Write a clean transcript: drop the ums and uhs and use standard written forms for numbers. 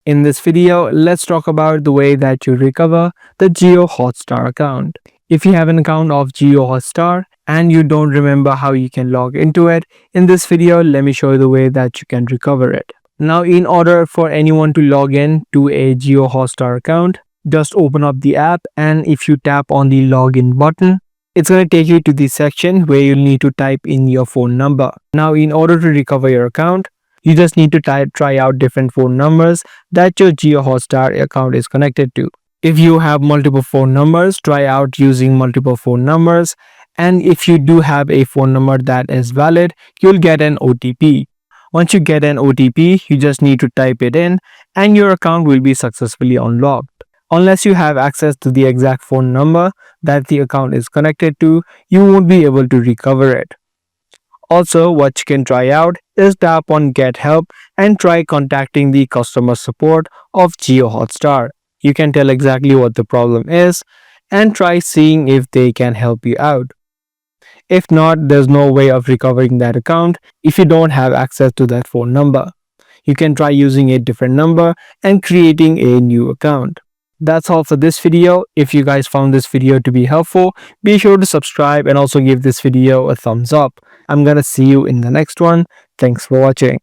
In this video, let's talk about the way that you recover the Jio Hotstar account. If you have an account of Jio Hotstar and you don't remember how you can log into it, in this video, let me show you the way that you can recover it. Now, in order for anyone to log in to a Jio Hotstar account, just open up the app, and if you tap on the login button, it's going to take you to the section where you'll need to type in your phone number. Now, in order to recover your account, you just need to try out different phone numbers that your Jio Hotstar account is connected to. If you have multiple phone numbers, try out using multiple phone numbers. And if you do have a phone number that is valid, you'll get an OTP. Once you get an OTP, you just need to type it in and your account will be successfully unlocked. Unless you have access to the exact phone number that the account is connected to, you won't be able to recover it. Also, what you can try out is tap on Get Help and try contacting the customer support of Jio Hotstar. You can tell exactly what the problem is and try seeing if they can help you out. If not, there's no way of recovering that account if you don't have access to that phone number. You can try using a different number and creating a new account. That's all for this video. If you guys found this video to be helpful, be sure to subscribe and also give this video a thumbs up. I'm gonna see you in the next one. Thanks for watching.